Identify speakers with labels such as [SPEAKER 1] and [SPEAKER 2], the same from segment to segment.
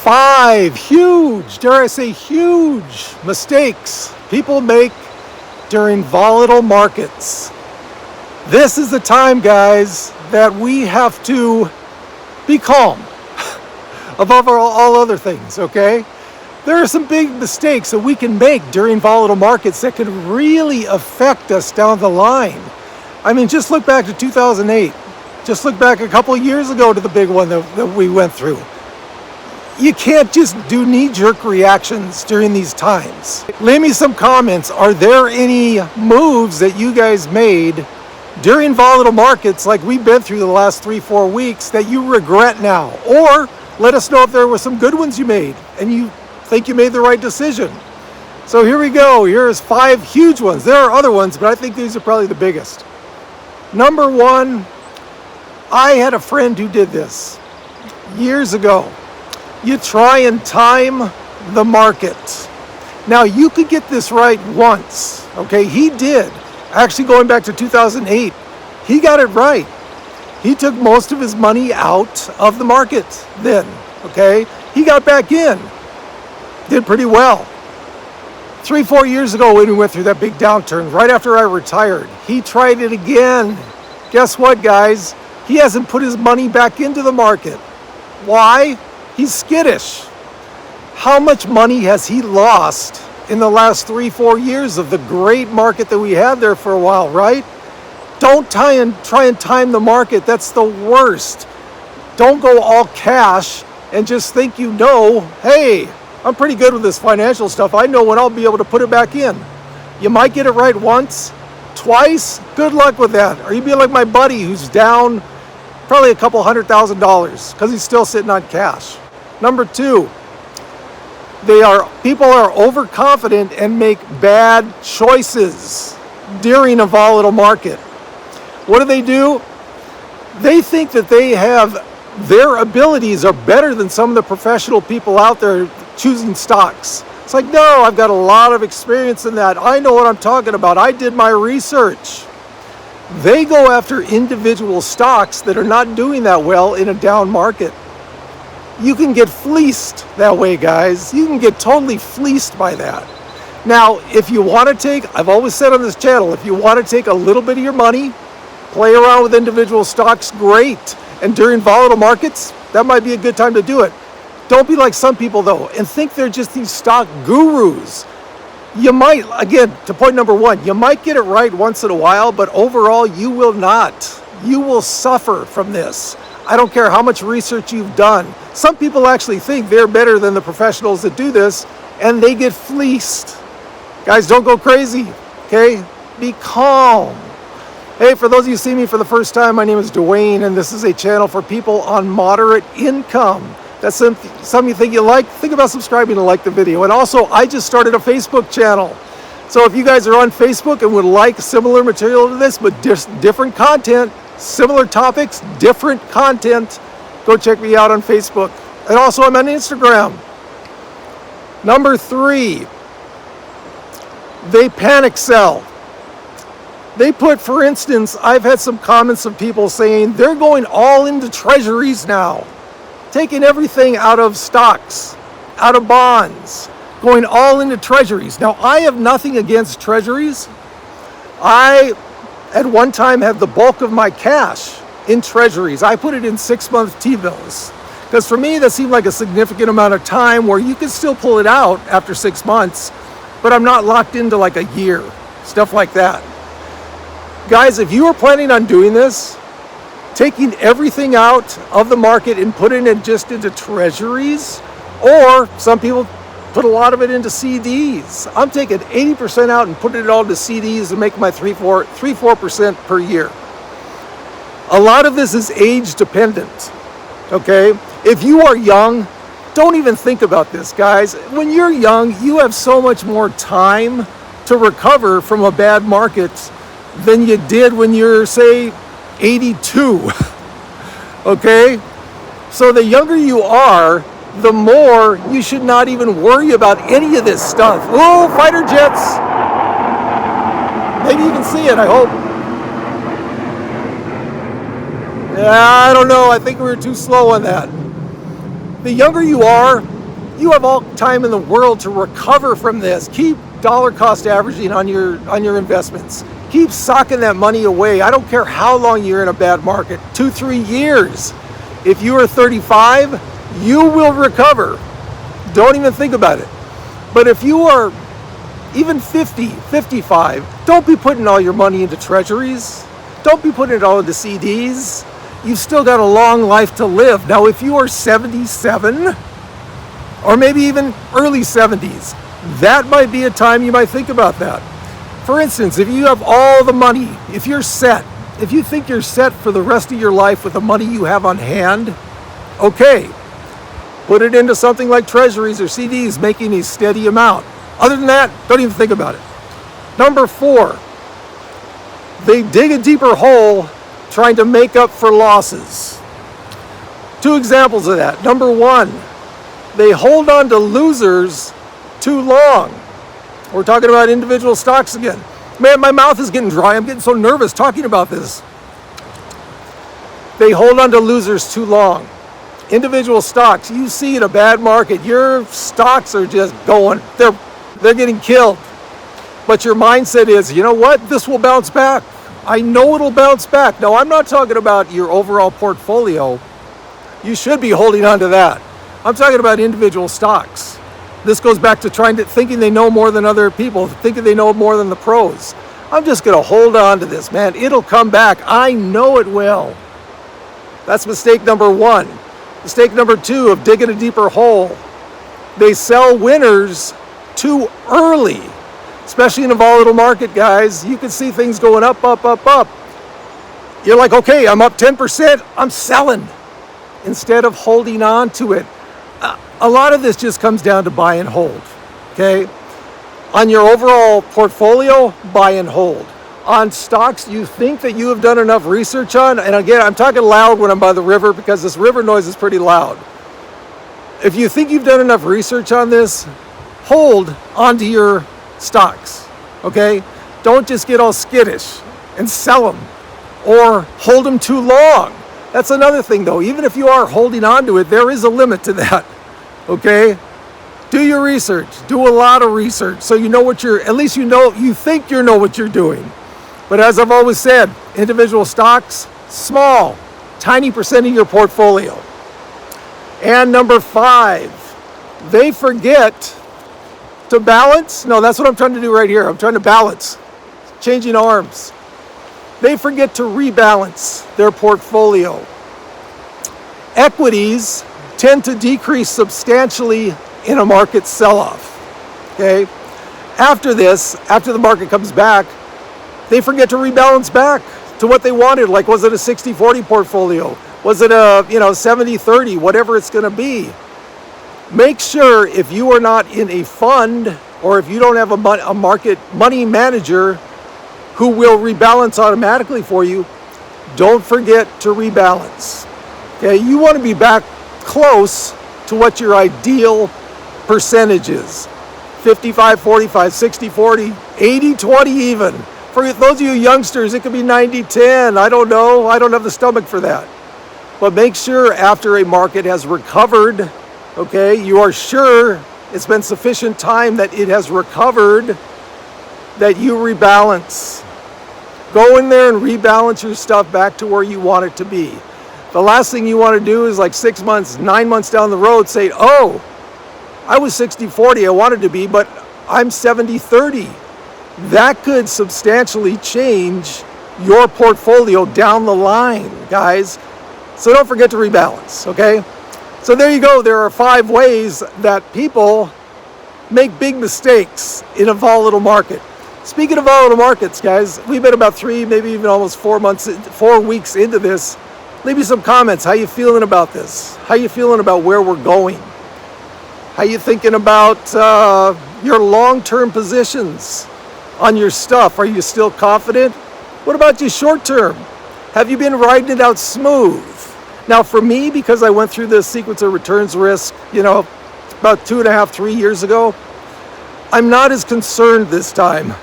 [SPEAKER 1] 5 huge, dare I say huge, mistakes people make during volatile markets. This is the time, guys, that we have to be calm above all other things, okay? There are some big mistakes that we can make during volatile markets that could really affect us down the line. I mean, just look back to 2008. Just look back a couple of years ago to the big one that we went through. You can't just do knee-jerk reactions during these times. Leave me some comments. Are there any moves that you guys made during volatile markets like we've been through the last 3-4 weeks that you regret now? Or let us know if there were some good ones you made and you think you made the right decision. So here we go. Here's 5 huge ones. There are other ones, but I think these are probably the biggest. Number 1, I had a friend who did this years ago. You try and time the market. Now, you could get this right once, okay? He did. Actually, going back to 2008, he got it right. He took most of his money out of the market then, okay? He got back in. Did pretty well. 3-4 years ago when we went through that big downturn, right after I retired, he tried it again. Guess what, guys? He hasn't put his money back into the market. Why? He's skittish. How much money has he lost in the last 3-4 years of the great market that we had there for a while, right? Don't try and time the market. That's the worst. Don't go all cash and just think you know, hey, I'm pretty good with this financial stuff. I know when I'll be able to put it back in. You might get it right once, twice. Good luck with that. Or you'd be like my buddy who's down probably a couple $100,000 because he's still sitting on cash. Number 2, people are overconfident and make bad choices during a volatile market. What do? They think that their abilities are better than some of the professional people out there choosing stocks. It's like, no, I've got a lot of experience in that. I know what I'm talking about. I did my research. They go after individual stocks that are not doing that well in a down market. You can get fleeced that way, guys. You can get totally fleeced by that. Now, if you want to take, I've always said on this channel, if you want to take a little bit of your money, play around with individual stocks, great. And during volatile markets, that might be a good time to do it. Don't be like some people, though, and think they're just these stock gurus. You might, again, to point number 1, you might get it right once in a while, but overall, you will not. You will suffer from this. I don't care how much research you've done. Some people actually think they're better than the professionals that do this, and they get fleeced. Guys, don't go crazy, okay? Be calm. Hey, for those of you who see me for the first time, my name is Duane, and this is a channel for people on moderate income. That's something you think you like, think about subscribing and like the video. And also, I just started a Facebook channel. So if you guys are on Facebook and would like similar material to this, but different content, similar topics, different content, go check me out on Facebook. And also, I'm on Instagram. Number 3, they panic sell. They put, for instance, I've had some comments of people saying they're going all into treasuries now, taking everything out of stocks, out of bonds, going all into treasuries. Now, I have nothing against treasuries. I, at one time, had the bulk of my cash in treasuries. I put it in 6-month T-bills because for me, that seemed like a significant amount of time where you could still pull it out after 6 months, but I'm not locked into like a year, stuff like that. Guys, if you are planning on doing this, taking everything out of the market and putting it just into treasuries, or some people put a lot of it into CDs. I'm taking 80% out and putting it all into CDs and making my 3-4% per year. A lot of this is age dependent, okay? If you are young, don't even think about this, guys. When you're young, you have so much more time to recover from a bad market than you did when you're, say, 82, okay? So the younger you are, the more you should not even worry about any of this stuff. Oh, fighter jets! Maybe you can see it, I hope. Yeah, I don't know. I think we were too slow on that. The younger you are, You have all time in the world to recover from this. Keep dollar cost averaging on your investments. Keep socking that money away. I don't care how long you're in a bad market, 2-3 years. If you are 35, you will recover. Don't even think about it. But if you are even 50, 55, don't be putting all your money into treasuries. Don't be putting it all into CDs. You've still got a long life to live. Now, if you are 77, or maybe even early 70s, that might be a time you might think about that. For instance, if you have all the money, if you're set, if you think you're set for the rest of your life with the money you have on hand, okay, put it into something like treasuries or CDs, making a steady amount. Other than that, don't even think about it. Number 4, they dig a deeper hole trying to make up for losses. 2 examples of that. Number 1, they hold on to losers too long. We're talking about individual stocks again. Man, my mouth is getting dry. I'm getting so nervous talking about this. They hold on to losers too long. Individual stocks, you see in a bad market, your stocks are just going, they're getting killed. But your mindset is, you know what? This will bounce back. I know it'll bounce back. Now, I'm not talking about your overall portfolio. You should be holding on to that. I'm talking about individual stocks. This goes back to thinking they know more than other people, thinking they know more than the pros. I'm just going to hold on to this, man. It'll come back. I know it will. That's mistake number 1. Mistake number 2 of digging a deeper hole. They sell winners too early, especially in a volatile market, guys. You can see things going up, up, up, up. You're like, okay, I'm up 10%, I'm selling, instead of holding on to it. A lot of this just comes down to buy and hold, okay? On your overall portfolio, buy and hold. On stocks you think that you have done enough research on, and again, I'm talking loud when I'm by the river because this river noise is pretty loud. If you think you've done enough research on this, hold onto your stocks, okay? Don't just get all skittish and sell them or hold them too long. That's another thing though. Even if you are holding on to it, there is a limit to that, okay? Do your research. Do a lot of research so you know what you think you know what you're doing. But as I've always said, individual stocks, small, tiny percent of your portfolio. And number 5, they forget to balance. No, that's what I'm trying to do right here. I'm trying to balance, changing arms. They forget to rebalance their portfolio. Equities tend to decrease substantially in a market sell-off, okay? After the market comes back, they forget to rebalance back to what they wanted. Like, was it a 60-40 portfolio? Was it a 70-30, whatever it's going to be? Make sure if you are not in a fund or if you don't have a market money manager who will rebalance automatically for you, don't forget to rebalance. Okay, you want to be back close to what your ideal percentage is. 55-45, 60-40, 80-20 even. For those of you youngsters, it could be 90-10. I don't know. I don't have the stomach for that. But make sure after a market has recovered, okay, you are sure it's been sufficient time that it has recovered, that you rebalance. Go in there and rebalance your stuff back to where you want it to be. The last thing you want to do is like 6 months, 9 months down the road say, oh, I was 60-40, I wanted to be, but I'm 70-30. That could substantially change your portfolio down the line, guys. So don't forget to rebalance, okay? So there you go. There are 5 ways that people make big mistakes in a volatile market. Speaking of volatile markets, guys, we've been about 3, maybe even almost 4 weeks into this. Leave me some comments. How you feeling about this? How you feeling about where we're going? How you thinking about your long-term positions on your stuff? Are you still confident? What about you short-term? Have you been riding it out smooth? Now for me, because I went through this sequence of returns risk, about 2.5, 3 years ago, I'm not as concerned this time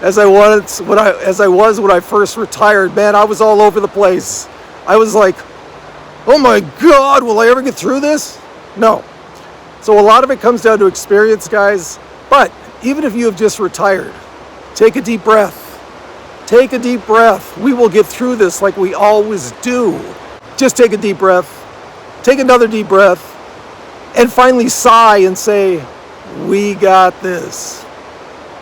[SPEAKER 1] as I was when I first retired. Man, I was all over the place. I was like, oh my God, will I ever get through this? No. So a lot of it comes down to experience, guys. But even if you have just retired, take a deep breath. Take a deep breath. We will get through this like we always do. Just take a deep breath. Take another deep breath. And finally sigh and say, we got this.